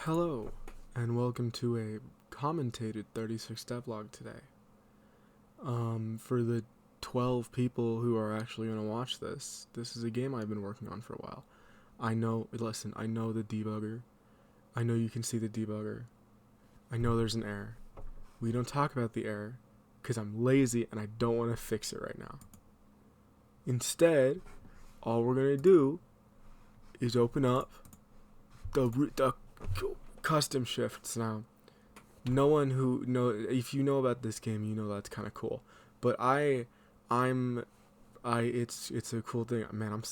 Hello, and welcome to a commentated 36 devlog today. For the 12 people who are actually going to watch this is a game I've been working on for a while. I know the debugger. I know you can see the debugger. I know there's an error. We don't talk about the error, because I'm lazy and I don't want to fix it right now. Instead, all we're going to do is open up the custom shifts. Now, no one who if you know about this game, you know that's kind of cool. But it's a cool thing. Man,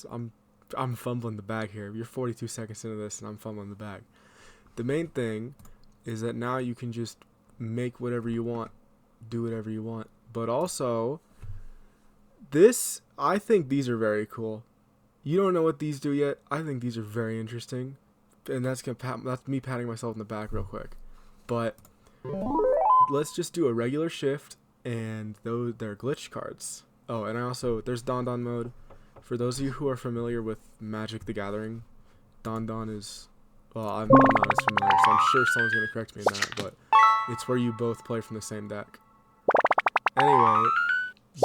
I'm fumbling the bag here. You're 42 seconds into this, and I'm fumbling the bag. The main thing is that now you can just make whatever you want, do whatever you want. But also, I think these are very cool. You don't know what these do yet. I think these are very interesting. And that's me patting myself in the back real quick. But let's just do a regular shift, and they're glitch cards. Oh, and there's Don mode. For those of you who are familiar with Magic the Gathering, Don is, well, I'm not as familiar, so I'm sure someone's going to correct me in that, but it's where you both play from the same deck. Anyway,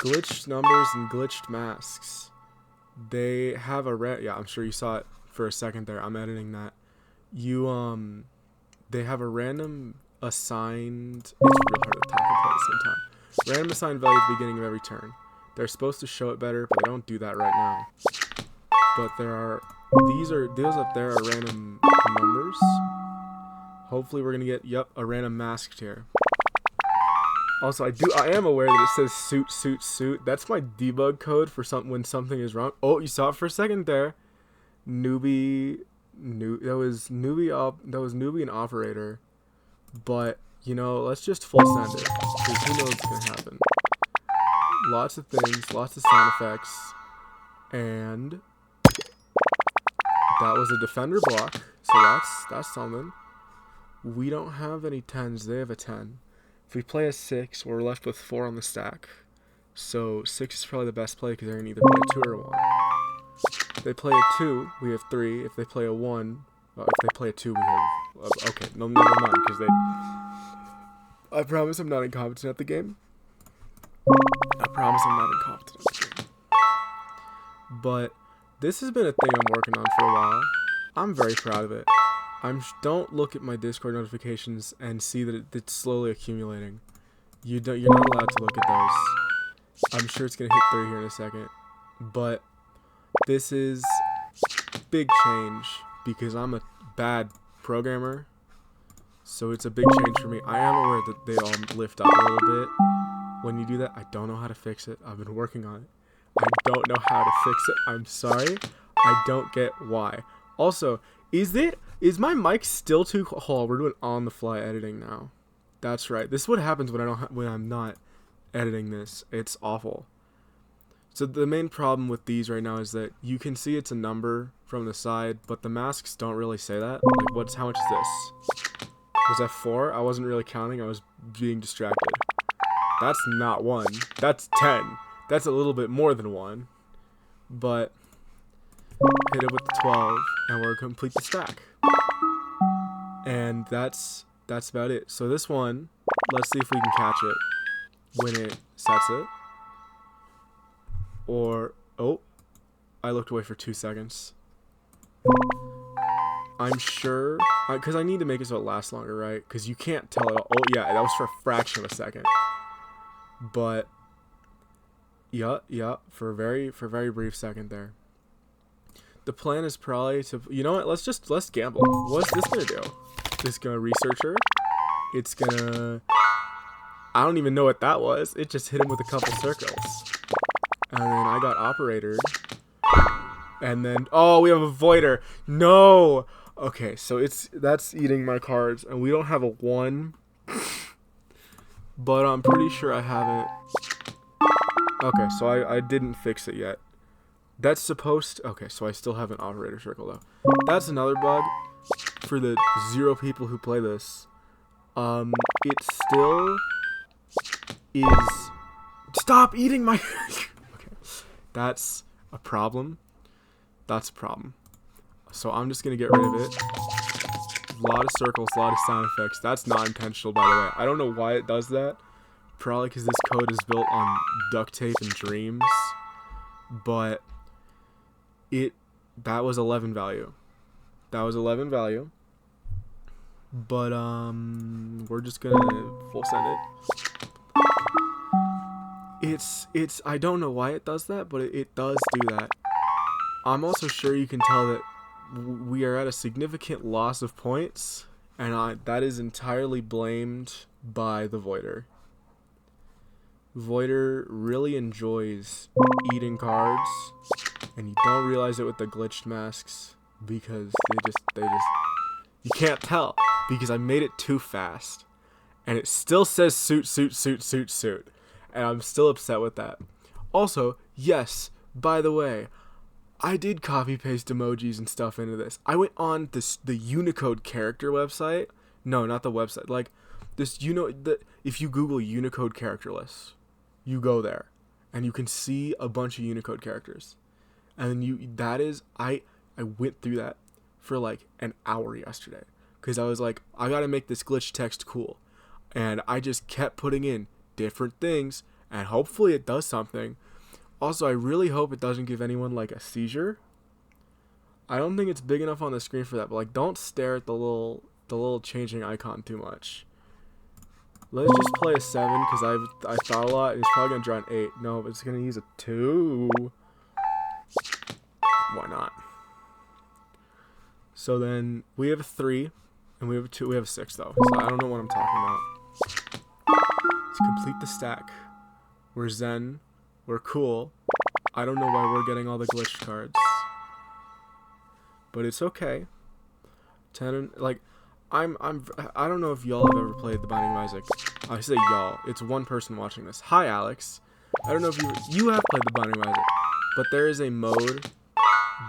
glitched numbers and glitched masks. They have yeah, I'm sure you saw it for a second there. I'm editing that. They have a random assigned, it's real hard to talk and play at the same time. Random assigned value at the beginning of every turn. They're supposed to show it better, but they don't do that right now. But those up there are random numbers. Hopefully we're gonna get, a random masked here. Also, I am aware that it says suit. That's my debug code for when something is wrong. Oh, you saw it for a second there. That was newbie and operator. But, let's just full send it, because who knows what's going to happen. Lots of things, lots of sound effects, and that was a defender block, so that's something. We don't have any 10s, they have a 10. If we play a 6, we're left with 4 on the stack. So 6 is probably the best play, because they're going to either play a 2 or a 1. If they play a 2, we have 3. If they play a 1, if they play a 2, we have... okay, no, never mind, because they... I promise I'm not incompetent at the game. But this has been a thing I'm working on for a while. I'm very proud of it. Don't look at my Discord notifications and see that it's slowly accumulating. You're not allowed to look at those. I'm sure it's going to hit 3 here in a second. But this is big change because I'm a bad programmer. So it's a big change for me. I am aware that they all lift up a little bit when you do that. I don't know how to fix it. I've been working on it. I don't know how to fix it. I'm sorry. I don't get why. Also, is my mic still too... Hold on, we're doing on-the-fly editing now. That's right. This is what happens when I'm not editing this. It's awful. So the main problem with these right now is that you can see it's a number from the side, but the masks don't really say that. Like, how much is this? Was that 4? I wasn't really counting. I was being distracted. That's not 1. That's 10. That's a little bit more than 1. But hit it with the 12, and we're going to complete the stack. And that's about it. So this one, let's see if we can catch it when it sets it. Or, oh, I looked away for 2 seconds. I'm sure, because I need to make it so it lasts longer, right? Because you can't tell it all. Oh, yeah, that was for a fraction of a second. But, yeah, for a very brief second there. The plan is probably to, you know what, let's gamble. What's this going to do? This going to research her? It's going to, I don't even know what that was. It just hit him with a couple circles. And then I got operated. And then, oh, we have a voider. No! Okay, so that's eating my cards. And we don't have a 1. But I'm pretty sure I have it. Okay, so I didn't fix it yet. That's supposed... Okay, so I still have an operator circle, though. That's another bug for the 0 people who play this. It still is... Stop eating my... Okay, that's a problem. So I'm just going to get rid of it. lot of circles, a lot of sound effects. That's not intentional, by the way. I don't know why it does that. Probably because this code is built on duct tape and dreams. But that was 11 value. That was 11 value. But we're just gonna full send it. It's I don't know why it does that, but it does do that. I'm also sure you can tell that we are at a significant loss of points, and that is entirely blamed by the Voider. Voider really enjoys eating cards, and you don't realize it with the glitched masks because they just you can't tell because I made it too fast, and it still says suit, and I'm still upset with that. Also, yes, by the way, I did copy paste emojis and stuff into this. I went on the Unicode character website. No, not the website. Like this, if you Google Unicode character lists, you go there, and you can see a bunch of Unicode characters, and I went through that for like an hour yesterday because I was like, I gotta make this glitch text cool, and I just kept putting in different things, and hopefully it does something. Also, I really hope it doesn't give anyone like a seizure. I don't think it's big enough on the screen for that, but like, don't stare at the little changing icon too much. Let's just play a 7 because I thought a lot, and it's probably gonna draw an 8. No, but it's gonna use a 2. Why not? So then we have a 3, and we have a 2. We have a 6 though, so I don't know what I'm talking about. Let's complete the stack. We're Zen. We're cool. I don't know why we're getting all the glitched cards, but it's okay. 10, like, I don't know if y'all have ever played The Binding of Isaac. I say y'all. It's one person watching this. Hi, Alex. I don't know if you have played The Binding of Isaac, but there is a mode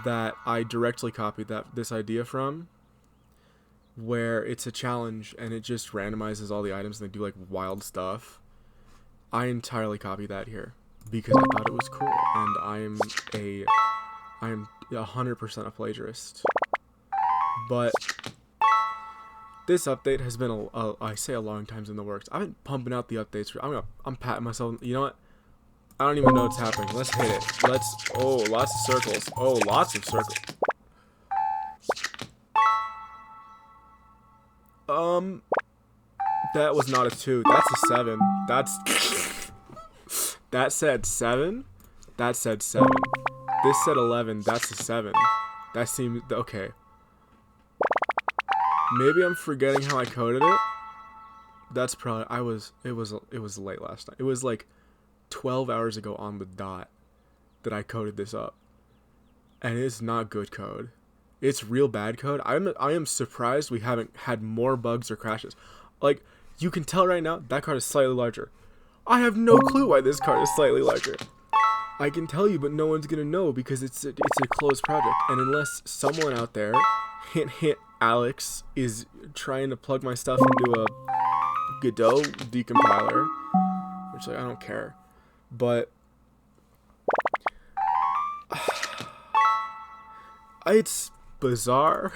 that I directly copied this idea from, where it's a challenge and it just randomizes all the items and they do like wild stuff. I entirely copied that here because I thought it was cool, and I am 100% a plagiarist. But this update has been I say a long times in the works. I've been pumping out the updates. I'm patting myself. You know what? I don't even know what's happening. Let's hit it. Oh, lots of circles. Oh, lots of circles. That was not a 2. That's a 7. That said 7. That said 7. This said 11. That's a 7. That seems okay. Maybe I'm forgetting how I coded it. That's probably it was late last night. It was like 12 hours ago on the dot that I coded this up. And it's not good code. It's real bad code. I am surprised we haven't had more bugs or crashes. Like, you can tell right now that card is slightly larger. I have no clue why this card is slightly larger. I can tell you, but no one's gonna know because it's a closed project. And unless someone out there, hint, Alex, is trying to plug my stuff into a Godot decompiler, which, like, I don't care. But it's bizarre.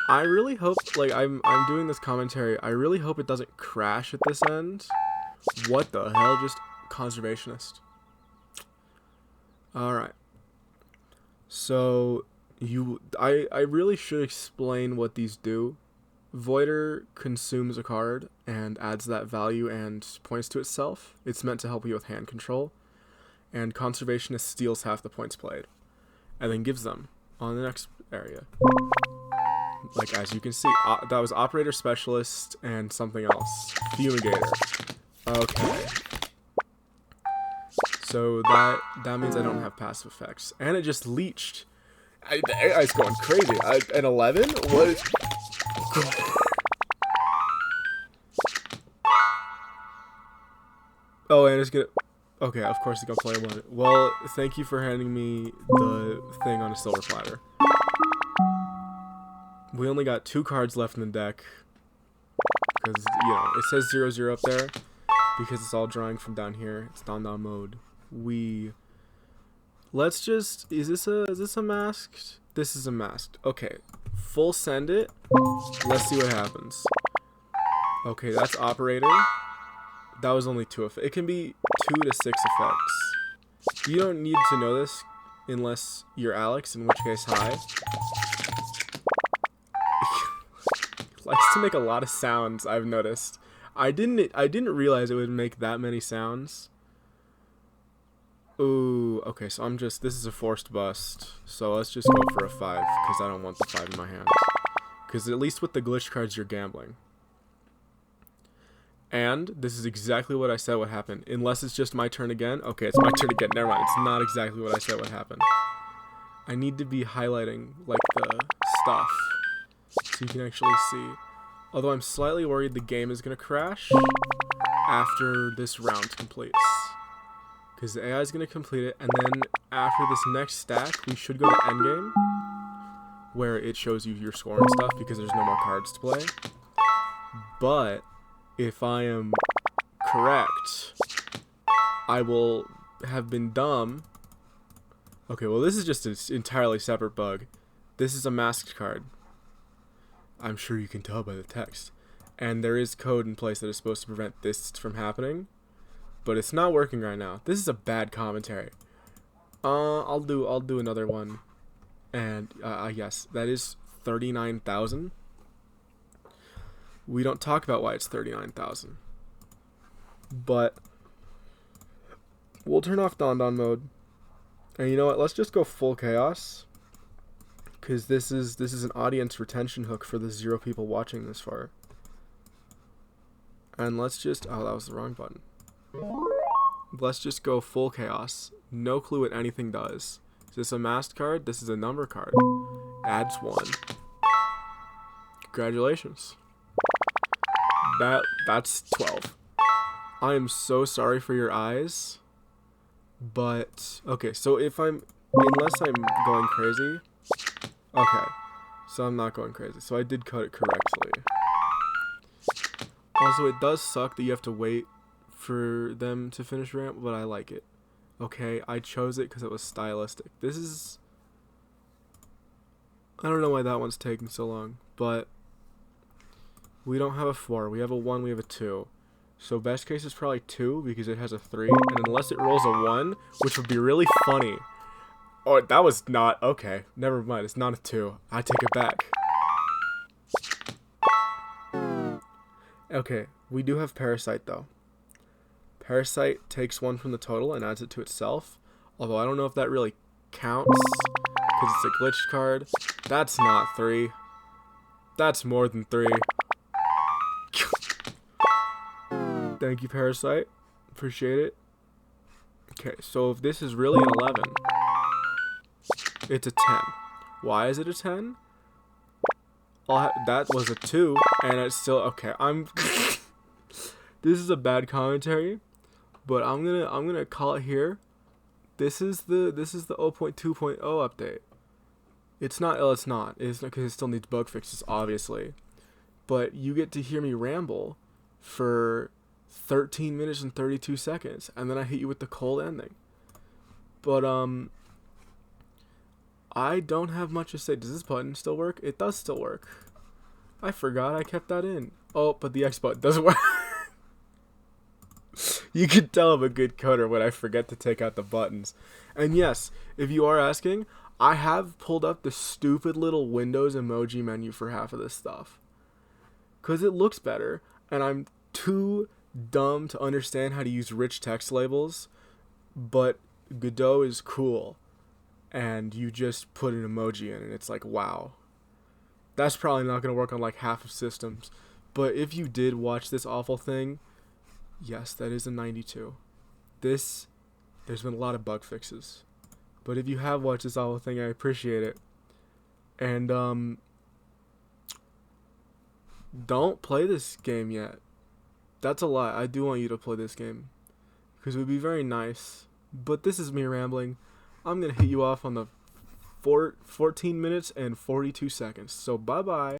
I really hope, like, I'm doing this commentary. I really hope it doesn't crash at this end. What the hell? Just conservationist. Alright. So, I really should explain what these do. Voider consumes a card and adds that value and points to itself. It's meant to help you with hand control. And Conservationist steals half the points played, and then gives them on the next area. Like, as you can see, that was Operator Specialist and something else. Fumigator. Okay. So that means I don't have passive effects. And it just leached. It's going crazy. An 11? What is... Oh, and it's gonna... Okay, of course it's gonna play one. Well, thank you for handing me the thing on a silver platter. We only got 2 cards left in the deck. Because, you know, it says 0-0 up there. Because it's all drawing from down here. It's down mode. Let's just... Is this a masked? This is a masked. Okay. full send it. Let's see what happens. Okay, that's operator. That was only 2 effects. It can be 2 to 6 effects. You don't need to know this unless you're Alex, in which case, hi. Likes to make a lot of sounds, I've noticed. I didn't realize it would make that many sounds. Ooh, okay, so this is a forced bust. So let's just go for a 5, because I don't want the 5 in my hands. Because at least with the glitch cards, you're gambling. And this is exactly what I said would happen. Unless it's just my turn again. Okay, it's my turn again. Never mind, it's not exactly what I said would happen. I need to be highlighting, like, the stuff, so you can actually see. Although I'm slightly worried the game is going to crash after this round completes. Because the AI is going to complete it, and then after this next stack, we should go to endgame, where it shows you your score and stuff, because there's no more cards to play. But if I am correct, I will have been dumb. Okay, well, this is just an entirely separate bug. This is a masked card. I'm sure you can tell by the text. And there is code in place that is supposed to prevent this from happening. But it's not working right now. This is a bad commentary. I'll do another one. And yes, that is 39,000. We don't talk about why it's 39,000. But we'll turn off Don mode. And you know what? Let's just go full chaos. Because this is an audience retention hook for the 0 people watching this far. And let's just... Oh, that was the wrong button. Let's just go full chaos. No clue what anything does. Is this a masked card? This is a number card. Adds 1. Congratulations. That's 12. I am so sorry for your eyes. But... Okay, so unless I'm going crazy... Okay, so I'm not going crazy. So I did code it correctly. Also, it does suck that you have to wait for them to finish ramp, but I like it. Okay, I chose it because it was stylistic. This is... I don't know why that one's taking so long, but... We don't have a 4, we have a 1, we have a 2. So best case is probably 2 because it has a 3, and unless it rolls a 1, which would be really funny... Oh, that was not... Okay, never mind. It's not a 2. I take it back. Okay, we do have Parasite, though. Parasite takes 1 from the total and adds it to itself. Although I don't know if that really counts, because it's a glitch card. That's not 3. That's more than 3. Thank you, Parasite. Appreciate it. Okay, so if this is really an 11... It's a 10. Why is it a 10? That was a 2, and it's still... Okay, this is a bad commentary, but I'm gonna call it here. This is the 0.2.0 update. It's not because it still needs bug fixes, obviously. But you get to hear me ramble for 13 minutes and 32 seconds, and then I hit you with the cold ending. But I don't have much to say. Does this button still work? It does still work. I forgot I kept that in. Oh, but the X button doesn't work. You can tell I'm a good coder when I forget to take out the buttons. And yes, if you are asking, I have pulled up the stupid little Windows emoji menu for half of this stuff. Because it looks better, and I'm too dumb to understand how to use rich text labels, but Godot is cool. And you just put an emoji in, and it's like, wow. That's probably not going to work on like half of systems. But if you did watch this awful thing, yes, that is a 92. There's been a lot of bug fixes. But if you have watched this awful thing, I appreciate it. And, don't play this game yet. That's a lie. I do want you to play this game. Because it would be very nice. But this is me rambling. I'm going to hit you off on the 14 minutes and 42 seconds. So, bye-bye.